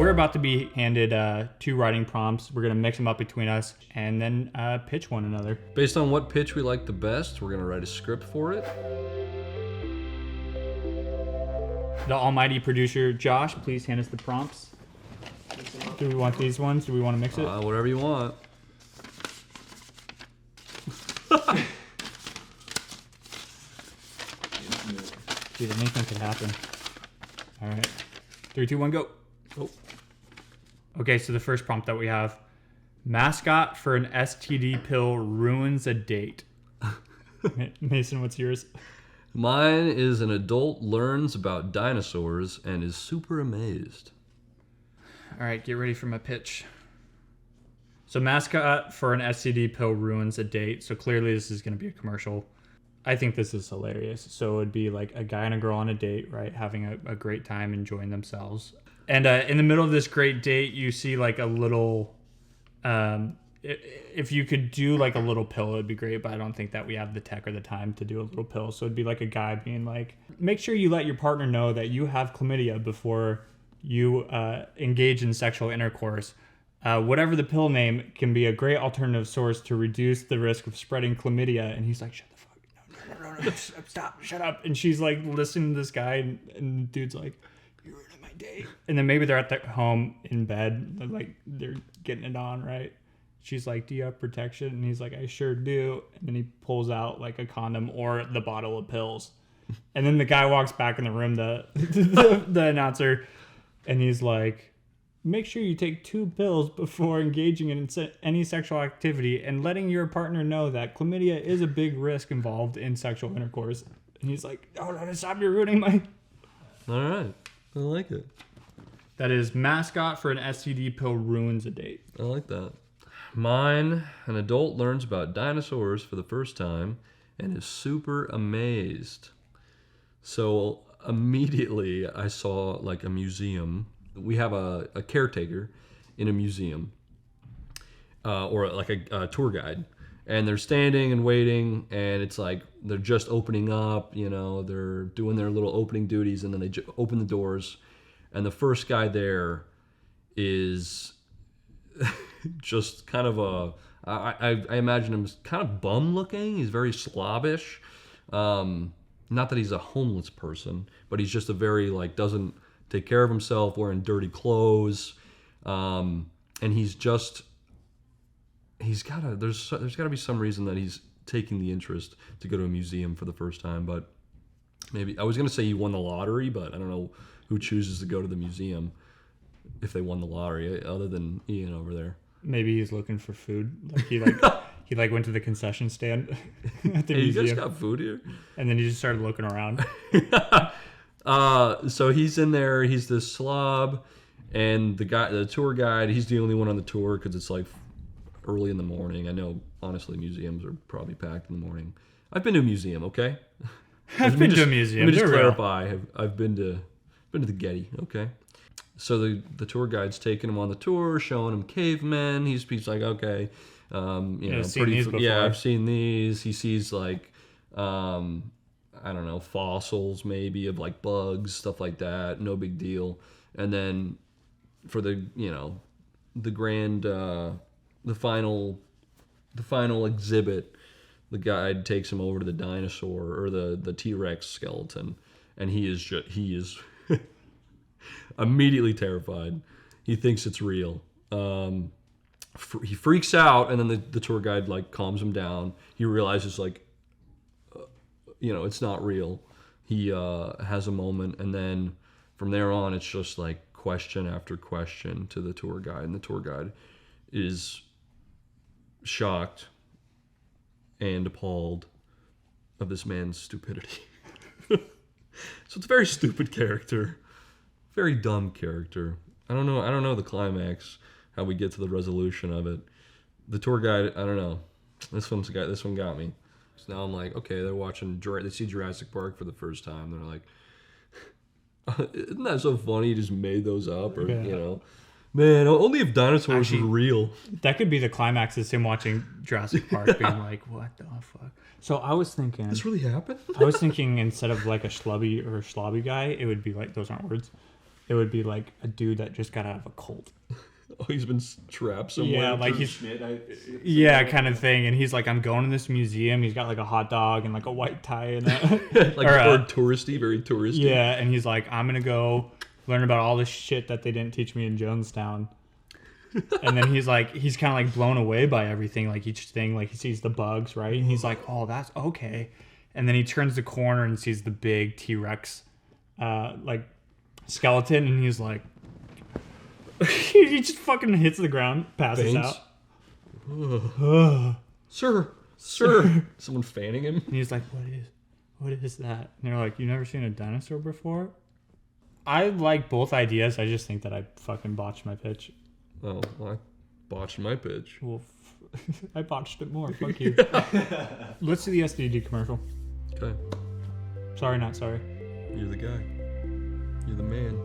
We're about to be handed 2 writing prompts. We're going to mix them up between us and then pitch one another. Based on what pitch we like the best, we're going to write a script for it. The almighty producer, Josh, please hand us the prompts. Do we want these ones? Do we want to mix it? Whatever you want. Dude, anything could happen. All right. 3, 2, 1, go. Oh. Okay, so the first prompt that we have, mascot for an STD pill ruins a date. Mason, what's yours? Mine is an adult learns about dinosaurs and is super amazed. All right, get ready for my pitch. So mascot for an STD pill ruins a date. So clearly this is going to be a commercial. I think this is hilarious. So it would be like a guy and a girl on a date, right? Having a great time, enjoying themselves. And in the middle of this great date, you see like a little, if you could do like a little pill, it'd be great. But I don't think that we have the tech or the time to do a little pill. So it'd be like a guy being like, make sure you let your partner know that you have chlamydia before you engage in sexual intercourse. Whatever the pill name can be a great alternative source to reduce the risk of spreading chlamydia. And he's like, shut the fuck, no, stop, shut up. And she's like listening to this guy, and the dude's like, you're ruining my date. And then maybe they're at their home in bed, like they're getting it on, right? She's like, do you have protection? And he's like, I sure do. And then he pulls out like a condom or the bottle of pills. And then the guy walks back in the room, the announcer, and he's like, make sure you take 2 pills before engaging in any sexual activity and letting your partner know that chlamydia is a big risk involved in sexual intercourse. And he's like, oh, no, stop, you're ruining my... All right. I like it. That is mascot for an STD pill ruins a date. I like that. Mine, an adult learns about dinosaurs for the first time and is super amazed. So immediately I saw like a museum. We have a caretaker in a museum or like a tour guide. And they're standing and waiting, and it's like they're just opening up, you know, they're doing their little opening duties, and then they open the doors. And the first guy there is just kind of I imagine him kind of bum looking. He's very slobbish. Not that he's a homeless person, but he's just a very, like, doesn't take care of himself, wearing dirty clothes. And he's just... there's got to be some reason that he's taking the interest to go to a museum for the first time. But maybe I was going to say he won the lottery, but I don't know who chooses to go to the museum if they won the lottery other than Ian over there. Maybe he's looking for food. Like he went to the concession stand at the museum. You guys got food here? And then he just started looking around. So he's in there. He's this slob, and the tour guide, he's the only one on the tour because it's like early in the morning. I know, honestly, museums are probably packed in the morning. I've been to a museum, okay? I've been to a museum. Let me just clarify. I've been to the Getty, okay? So the tour guide's taking him on the tour, showing him cavemen. He's like, okay, I've seen these before. Yeah, I've seen these. He sees like, I don't know, fossils maybe of like bugs, stuff like that. No big deal. And then for the grand, the final exhibit, the guide takes him over to the dinosaur or the T-Rex skeleton, and he is immediately terrified. He thinks it's real. He freaks out, and then the tour guide like calms him down. He realizes like, it's not real. He has a moment, and then from there on, it's just like question after question to the tour guide, and the tour guide is shocked and appalled of this man's stupidity. So it's a very stupid character, very dumb character. I don't know the climax, how we get to the resolution of it. The tour guide, I don't know. This one got me. So now I'm like, okay, they see Jurassic Park for the first time. They're like, isn't that so funny? You just made those up, or Man, only if dinosaurs were real. That could be the climax, is him watching Jurassic Park being like, what the fuck? So I was thinking... This really happened? I was thinking instead of like a schlubby or a slobby guy, it would be like, those aren't words. it would be like a dude that just got out of a cult. Oh, he's been trapped somewhere. Yeah, like he's Schmidt, yeah, kind of thing. And he's like, I'm going to this museum. He's got like a hot dog and like a white tie and a like or touristy, very touristy. yeah. And he's like, I'm gonna go learn about all this shit that they didn't teach me in Jonestown. And then he's kind of like blown away by everything, like each thing, like he sees the bugs, right? And he's like, oh, that's okay. And then he turns the corner and sees the big T-Rex, like skeleton, and he's like, he just fucking hits the ground, passes Faints. out. Sir, someone fanning him. And he's like, what is that? And they're like, you never seen a dinosaur before? I like both ideas. I just think that I fucking botched my pitch. Oh, well, I botched my pitch. Well, I botched it more. Fuck you. Let's do the STD commercial. Okay, Sorry, not sorry. you're the guy. You're the man.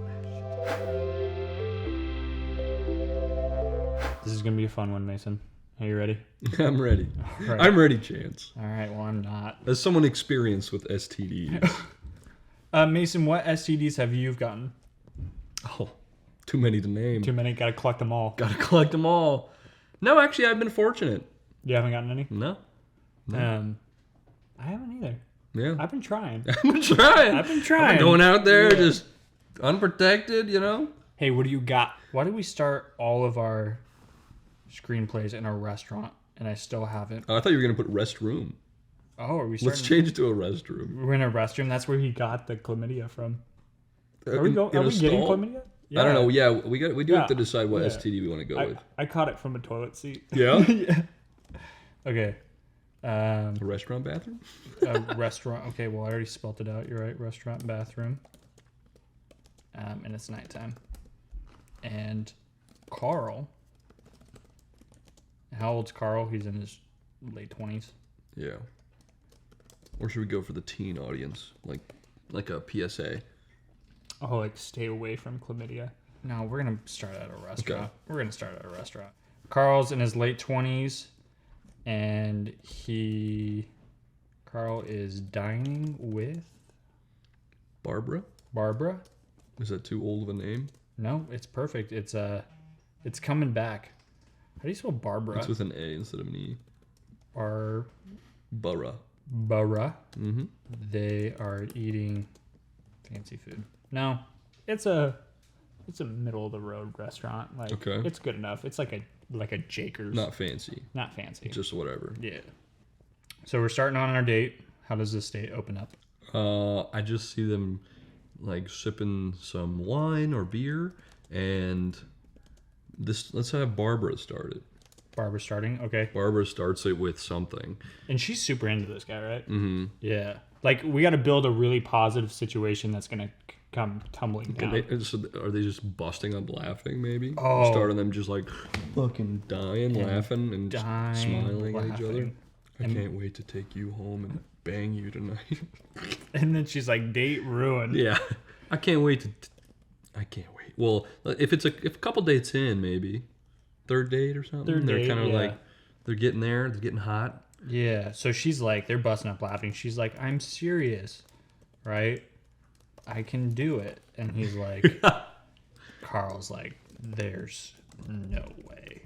This is gonna be a fun one, Mason. Are you ready? I'm ready. Right. I'm ready, Chance. All right. Well, I'm not. As someone experienced with STDs. Mason, what STDs have you gotten? Oh, too many to name. Too many. Gotta collect them all. Gotta collect them all. No, actually, I've been fortunate. You haven't gotten any? No. I haven't either. Yeah. I've been trying. I've been trying. I've been trying. I've been going out there Yeah. just unprotected, you know? Hey, what do you got? Why did we start all of our screenplays in a restaurant and I still haven't? Oh, I thought you were going to put restroom. Oh, are we starting? Let's change it to a restroom. We're in a restroom. That's where he got the chlamydia from. Are In we a getting stall? chlamydia? I don't know. Yeah, we do Yeah. have to decide what Yeah. STD we want to go with. I caught it from a toilet seat. Yeah? Yeah. Okay. A restaurant bathroom? A restaurant. Okay, well, I already spelled it out. You're right. Restaurant, bathroom. And it's nighttime. And Carl. How old's Carl? He's in his late 20s. Yeah. Or should we go for the teen audience? Like a PSA? Oh, like stay away from chlamydia. No, we're going to start at a restaurant. Okay. We're going to start at a restaurant. Carl's in his late 20s. And Carl is dining with Barbara? Barbara. Is that too old of a name? No, it's perfect. It's coming back. How do you spell Barbara? It's with an A instead of an E. Barbara. Mm-hmm. They are eating fancy food. No, it's a middle of the road restaurant. Like, Okay. It's good enough. It's like a Jaker's. Not fancy. Not fancy. Just whatever. Yeah. So we're starting on our date. How does this date open up? I just see them like sipping some wine or beer, and let's have Barbara start it. Barbara starting. Okay. Barbara starts it with something. And she's super into this guy, right? Mm-hmm. Yeah. Like, we got to build a really positive situation that's going to come tumbling down. So are they just busting up laughing, maybe? Oh. Starting them just like fucking dying, laughing, and just dying, smiling at each other. laughing. I can't wait to take you home and bang you tonight. And then she's like, date ruined. Yeah. I can't wait. I can't wait. Well, if a couple dates in, maybe. Third date or something. Third they're date, kind of yeah. like, they're getting there. They're getting hot. Yeah. So she's like, they're busting up laughing. She's like, I'm serious, right? I can do it. And he's like, Carl's like, there's no way.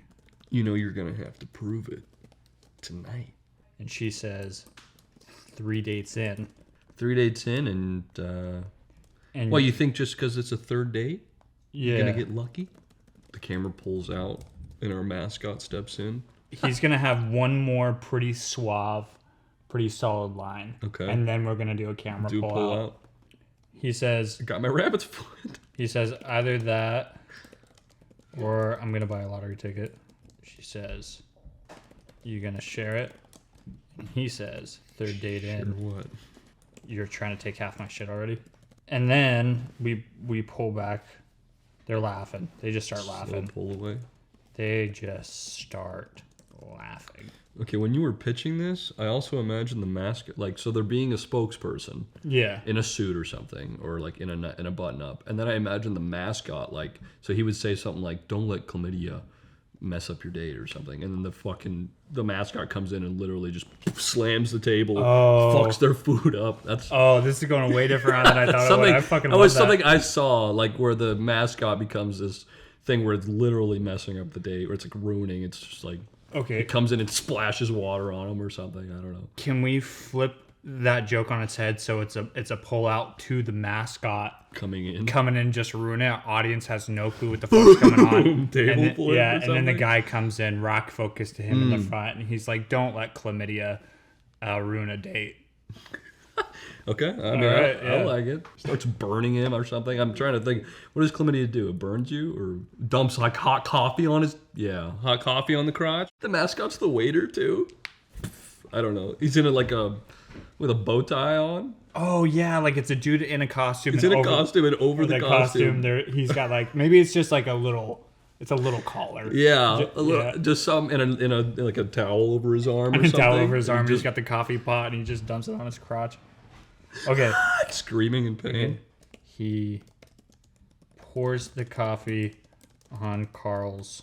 You know you're going to have to prove it tonight. And she says, 3 dates in. 3 dates in And well, you think just because it's a third date, yeah, you're going to get lucky? The camera pulls out and our mascot steps in. he's going to have one more pretty suave, pretty solid line. Okay. And then we're going to do a camera pull out. He says, I got my rabbit's foot. He says, either that or I'm going to buy a lottery ticket. She says, you going to share it? And he says, third date in. Or what? You're trying to take half my shit already? And then we pull back. They're laughing. They just start laughing. Slow pull away. They just start laughing. Okay, when you were pitching this, I also imagine the mascot, like, so they're being a spokesperson. Yeah. In a suit or something, or like in a button up, and then I imagine the mascot, like, so he would say something like, "Don't let chlamydia mess up your date or something. And then the mascot comes in and literally just slams the table, fucks their food up. That's this is going way different than I thought it would. I fucking love that. Something I saw, like where the mascot becomes this thing where it's literally messing up the date, where it's like ruining. It's just like, okay, it comes in and splashes water on them or something. I don't know. Can we flip that joke on its head so it's a pull out to the mascot coming in just ruin it? Our audience has no clue what the fuck's coming on. And then the guy comes in, rock focus to him in the front, and he's like, "Don't let chlamydia ruin a date." Okay, I like it. Starts burning him or something. I'm trying to think, what does chlamydia do? It burns you or dumps like hot coffee on hot coffee on the crotch. The mascot's the waiter too. I don't know. He's in it with a bow tie on. Oh yeah, like it's a dude in a costume. It's in a costume and over the costume. There, he's got like, maybe it's just like a little collar. Yeah, just some in a like a towel over his arm or something. A towel over his arm. He's got the coffee pot and he just dumps it on his crotch. Okay. Screaming in pain. He pours the coffee on Carl's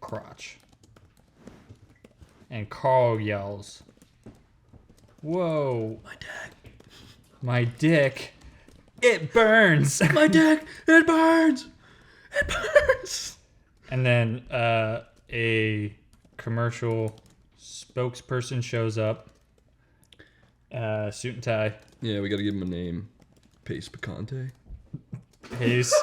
crotch, and Carl yells, "Whoa, my dick, it burns! My dick, it burns! It burns!" And then a commercial spokesperson shows up, suit and tie. Yeah, we got to give him a name. Pace Picante. Pace.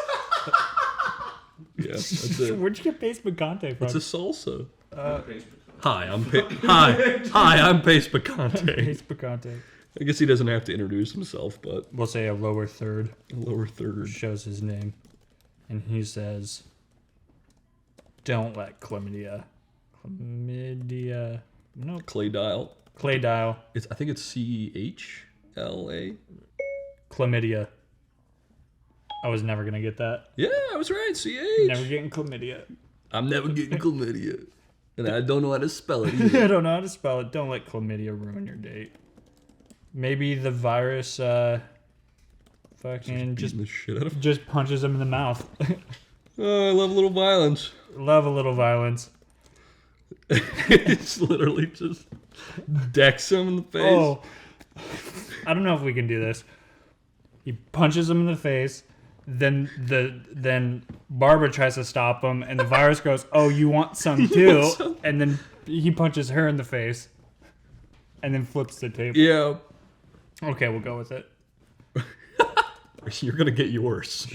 Yeah, that's it. Where'd you get Pace Picante from? It's a salsa. Hi, I'm Pace Picante. Pace Picante. I guess he doesn't have to introduce himself, but we'll say a lower third. A lower third shows his name, and he says, "Don't let chlamydia. No. Claydile. I think it's CHLA. Chlamydia. I was never gonna get that. Yeah, I was right. CH. Never getting chlamydia. I'm never getting chlamydia. And I don't know how to spell it either. I don't know how to spell it. Don't let chlamydia ruin your date. Maybe the virus fucking just punches him in the mouth. Oh, I love a little violence. Love a little violence. It's literally just decks him in the face. Oh, I don't know if we can do this. He punches him in the face. Then Barbara tries to stop him, and the virus goes, "Oh, you want some too?" And then he punches her in the face, and then flips the table. Yeah. Okay, we'll go with it. You're gonna get yours.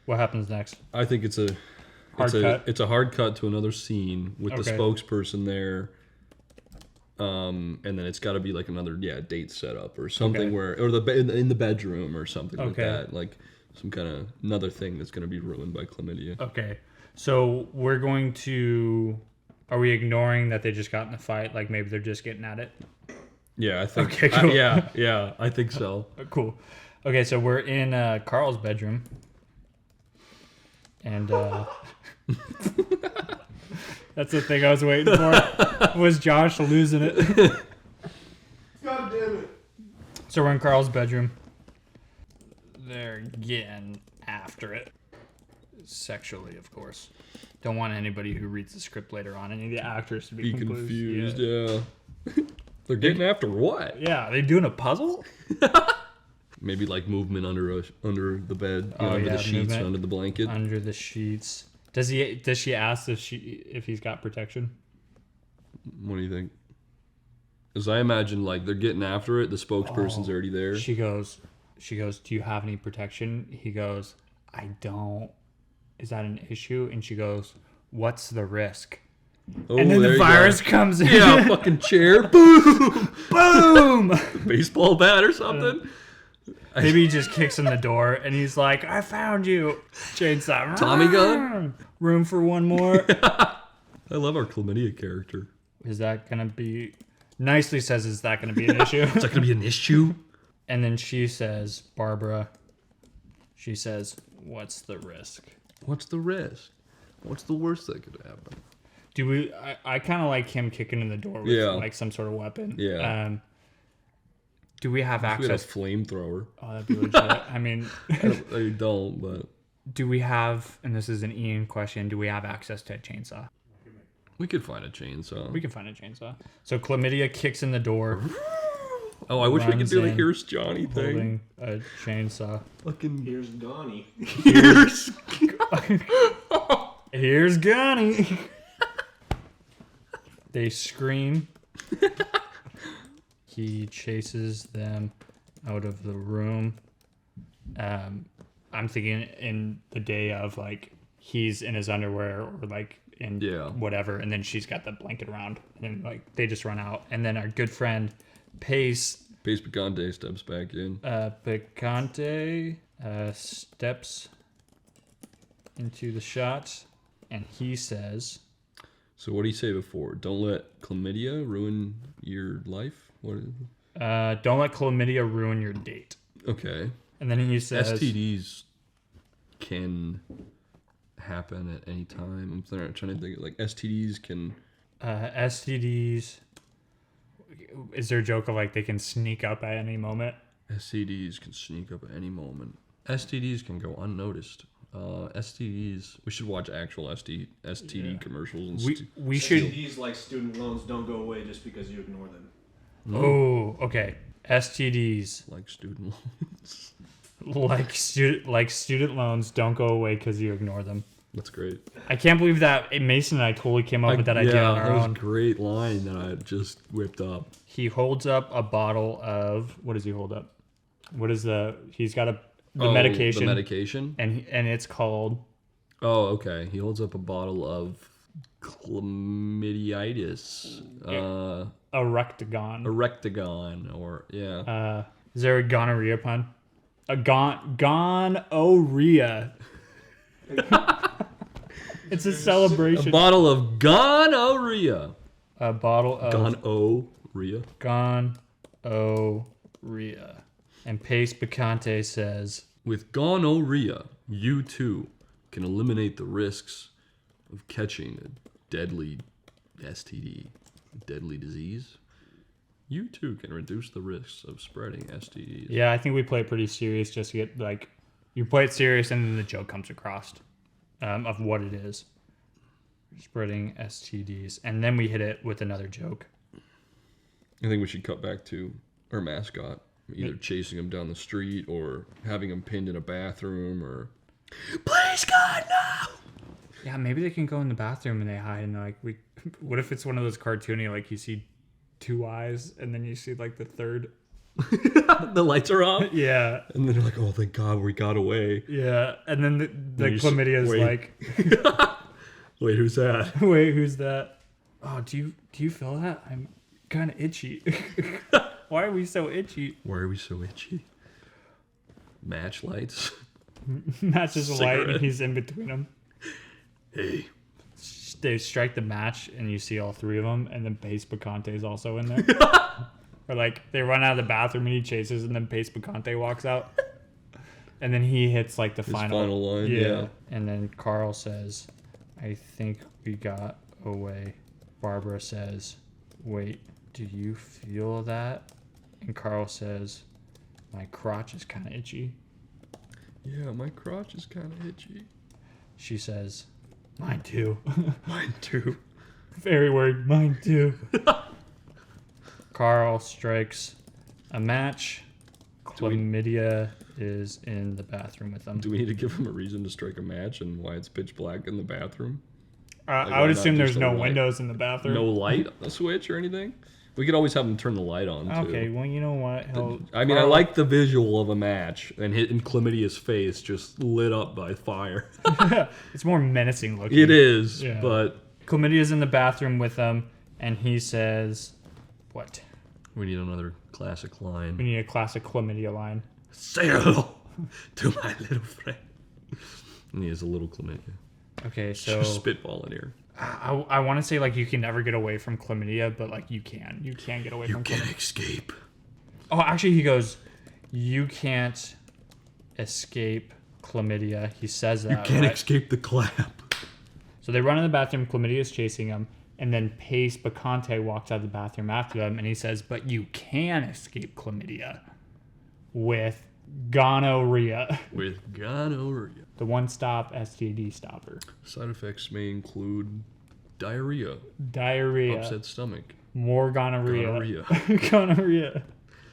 What happens next? I think it's a hard cut to another scene with the spokesperson there. And then it's got to be like another date setup or something or in the bedroom or something like that, like some kind of another thing that's going to be ruined by chlamydia. Okay, so we're going to. Are we ignoring that they just got in a fight? Like maybe they're just getting at it. Yeah, I think. Okay, cool. Yeah, I think so. Cool. Okay, so we're in Carl's bedroom, and. That's the thing I was waiting for. Was Josh losing it? God damn it. So we're in Carl's bedroom. They're getting after it. Sexually, of course. Don't want anybody who reads the script later on, any of the actors to be confused. Yeah. They're getting after what? Yeah, are they doing a puzzle? Maybe like movement under the bed, under the sheets, under the blanket. Under the sheets. Does she ask if he's got protection? What do you think? Because I imagine like they're getting after it. The spokesperson's already there. She goes, "Do you have any protection?" He goes, "I don't. Is that an issue?" And she goes, "What's the risk?" Oh, and then the virus comes in. Yeah, fucking chair. Boom! Boom! Baseball bat or something. Maybe he just kicks in the door and he's like, "I found you." Chainsaw. Tommy gun? Room for one more. I love our chlamydia character. Is that going to be... Nicely says, is that going to be an issue? Is that going to be an issue? And then she says, Barbara, she says, "What's the risk?" What's the risk? What's the worst that could happen? Do we... I kind of like him kicking in the door with like some sort of weapon. Yeah. Do we have access? We had a flamethrower. Oh, that'd be legit. I mean... I don't, but... do we have, and this is an Ian question, do we have access to a chainsaw? We could find a chainsaw. We can find a chainsaw. So chlamydia kicks in the door. Oh, I wish we could runs do the in, Here's Johnny thing. Holding a chainsaw. Fucking Here's Donnie. Here's. Here's Gunny. They scream. He chases them out of the room. I'm thinking in the day of like he's in his underwear or like in whatever, and then she's got the blanket around, and like they just run out, and then our good friend Pace Picante steps back in. Picante steps into the shot, and he says, So what did he say before? Don't let chlamydia ruin your life? What? don't let chlamydia ruin your date. Okay. And then he says, STDs can happen at any time. I'm trying to think, like STDs can... STDs, is there a joke of like they can sneak up at any moment? STDs can sneak up at any moment. STDs can go unnoticed. STDs, we should watch actual STD commercials. And We should... STDs like student loans don't go away just because you ignore them. Oh, okay. STDs Like student loans. like student loans don't go away because you ignore them. That's great. I can't believe that Mason and I totally came up with that idea on our that was own. a great line that I just whipped up. He holds up a bottle of... What does he hold up? What is the... He's got the medication. The medication? And it's called... Oh, okay. He holds up a bottle of chlamyditis. Erectagon. Erectagon, or, yeah. Is there a gonorrhea pun? A GONE-O-REA. It's a celebration. A bottle of GONE-O-REA. A bottle of... GONE-O-REA. GONE-O-REA. And Pace Picante says... With GONE-O-REA, you too can eliminate the risks of catching a deadly STD, deadly disease. You too can reduce the risks of spreading STDs. Yeah, I think we play it pretty serious just to get, like... You play it serious and then the joke comes across of what it is. Spreading STDs. And then we hit it with another joke. I think we should cut back to our mascot. Either chasing him down the street or having him pinned in a bathroom or... Please, God, no! Yeah, maybe they can go in the bathroom and they hide and like we. What if it's one of those cartoony like you see two eyes and then you see like the third? The lights are off? Yeah. And then they're like, oh, thank God we got away. Yeah, and then the chlamydia is like... Wait, who's that? Wait, who's that? Oh, do you feel that? I'm kind of itchy. Why are we so itchy? Why are we so itchy? Match lights. Matches a light and he's in between them. Hey. They strike the match and you see all three of them, and then Pace Picante is also in there. Or like they run out of the bathroom and he chases, and then Pace Picante walks out. And then he hits like the final line. Yeah. And then Carl says, I think we got away. Barbara says, wait, do you feel that? And Carl says, my crotch is kind of itchy. Yeah, my crotch is kind of itchy. She says, mine too. Mine too. Very word, mine too. Carl strikes a match. Chlamydia is in the bathroom with them. Do we need to give him a reason to strike a match and why it's pitch black in the bathroom? I would assume there's no windows in the bathroom. No light on the switch or anything? We could always have him turn the light on, too. Okay, well, you know what? I mean, I like the visual of a match and hitting Chlamydia's face just lit up by fire. It's more menacing looking. It is, Yeah. but... Chlamydia's in the bathroom with them, and he says, what? We need another classic line. We need a classic chlamydia line. Say hello to my little friend. And he has a little chlamydia. Okay, so... Just spitball in here. I want to say, like, you can never get away from chlamydia, but, like, you can. You can get away from chlamydia. You can't escape. Oh, actually, he goes, you can't escape chlamydia. He says that, You can't escape the clap. So they run in the bathroom. Chlamydia's chasing them. And then Pace Picante walks out of the bathroom after them, and he says, but you can escape chlamydia with gonorrhea. With gonorrhea. The one-stop STD stopper. Side effects may include diarrhea, Diarrhea. upset stomach, More gonorrhea. gonorrhea. Gonorrhea.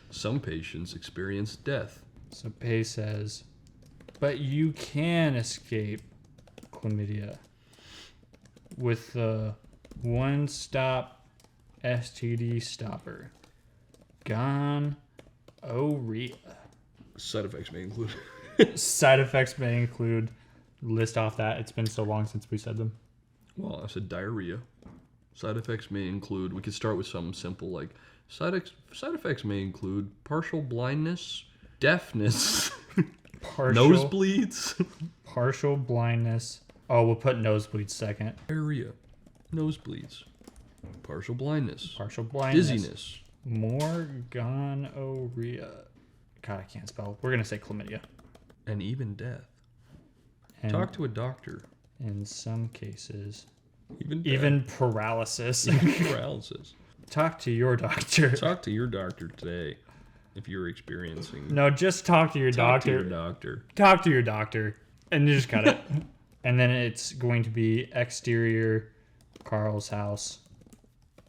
Some patients experience death. So Pay says, but you can escape chlamydia with the one-stop STD stopper. GONE-O-REA. Side effects may include. Side effects may include. List off that. It's been so long since we said them. Well, I said diarrhea. Side effects may include. We could start with something simple like side effects may include partial blindness, deafness, nosebleeds, Partial blindness. Oh, we'll put nosebleeds second. diarrhea, nosebleeds, partial blindness, Partial blindness. dizziness. More gonorrhea. God, I can't spell. We're gonna say chlamydia. And even death. And Talk to a doctor. in some cases, Even death. even paralysis. paralysis. Talk to your doctor. Talk to your doctor today if you're experiencing. No, just talk to your Talk doctor. to your doctor. Talk to your doctor, and you just cut it. And then it's going to be exterior, Carl's house,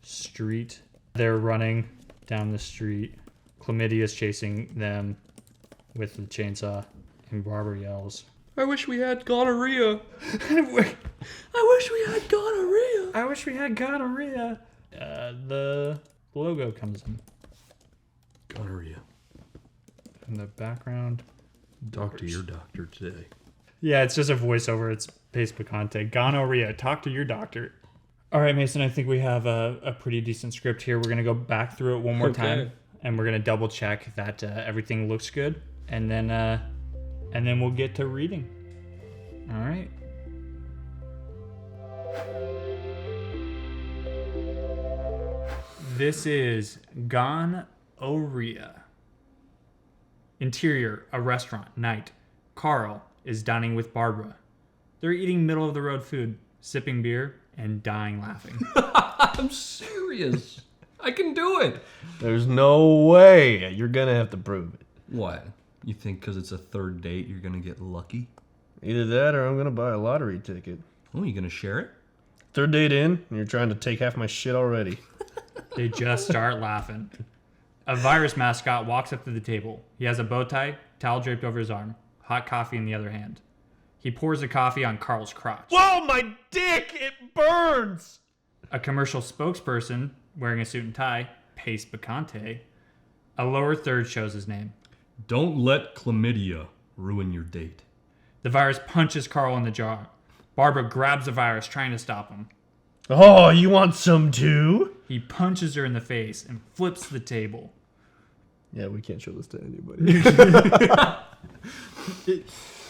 street. They're running down the street. Chlamydia's chasing them with the chainsaw, and Barbara yells, I wish we had gonorrhea. I wish we had gonorrhea. I wish we had gonorrhea. The logo comes in. Gonorrhea. In the background. Talk to your doctor today. Yeah, it's just a voiceover. It's Pace Picante. Gonorrhea. Talk to your doctor. All right, Mason, I think we have a pretty decent script here. We're going to go back through it one more time, and we're going to double check that everything looks good, and then we'll get to reading. All right. This is GONE-O-REA. Interior, a restaurant, night. Carl is dining with Barbara. They're eating middle-of-the-road food, sipping beer, and dying laughing. I'm serious. I can do it. There's no way. You're gonna have to prove it. What? You think because it's a third date you're going to get lucky? Either that or I'm gonna buy a lottery ticket. Oh, you going to share it? Third date in, and you're trying to take half my shit already. They just start laughing. A virus mascot walks up to the table. He has a bow tie, towel draped over his arm, hot coffee in the other hand. He pours the coffee on Carl's crotch. Whoa, my dick! It burns! A commercial spokesperson, wearing a suit and tie, Pace Picante. A lower third shows his name. Don't let chlamydia ruin your date. The virus punches Carl in the jaw. Barbara grabs the virus, trying to stop him. Oh, you want some too? He punches her in the face and flips the table. Yeah, we can't show this to anybody.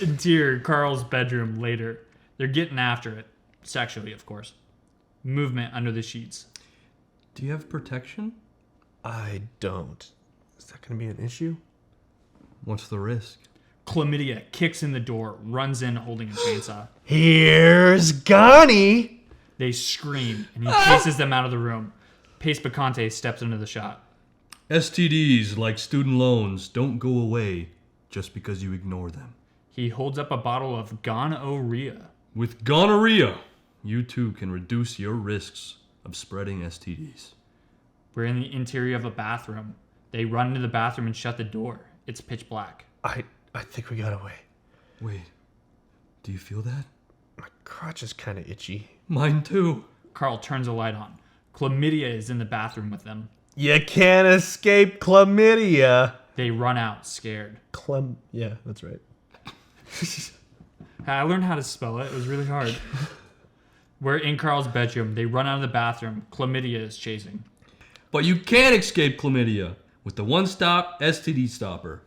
Interior, Carl's bedroom later. They're getting after it. Sexually, of course. Movement under the sheets. Do you have protection? I don't. Is that gonna be an issue? What's the risk? Chlamydia kicks in the door, runs in holding a chainsaw. Here's Goni! They scream, and he chases them out of the room. Pace Picante steps into the shot. STDs, like student loans, don't go away just because you ignore them. He holds up a bottle of GONE-O-REA. With gonorrhea, you too can reduce your risks of spreading STDs. We're in the interior of a bathroom. They run into the bathroom and shut the door. It's pitch black. I think we got away. Wait, do you feel that? My crotch is kind of itchy. Mine too. Carl turns a light on. Chlamydia is in the bathroom with them. You can't escape chlamydia. They run out, scared. Yeah, that's right. I learned how to spell it. It was really hard. We're in Carl's bedroom. They run out of the bathroom. Chlamydia is chasing. But you can escape chlamydia with the one-stop STD stopper,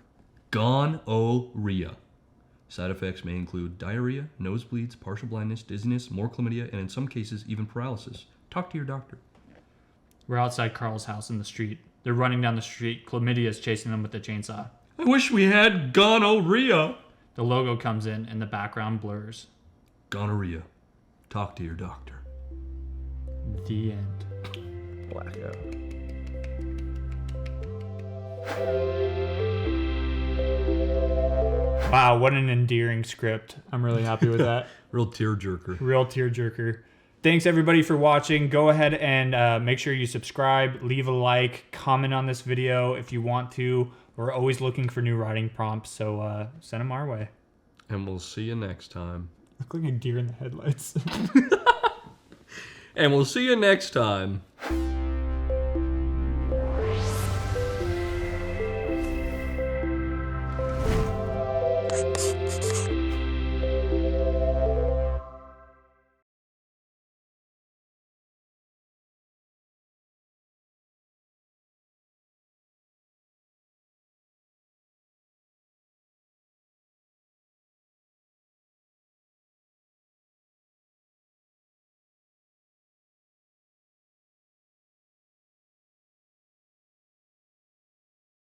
GONE-O-REA. Side effects may include diarrhea, nosebleeds, partial blindness, dizziness, more chlamydia, and in some cases, even paralysis. Talk to your doctor. We're outside Carl's house in the street. They're running down the street. Chlamydia is chasing them with the chainsaw. I wish we had gonorrhea. The logo comes in and the background blurs. Gonorrhea. Talk to your doctor. The end. Blackout. Wow, what an endearing script. I'm really happy with that. Real tearjerker. Real tearjerker. Thanks everybody for watching. Go ahead and make sure you subscribe, leave a like, comment on this video if you want to. We're always looking for new writing prompts, so send them our way. And we'll see you next time. Look like a deer in the headlights. And we'll see you next time.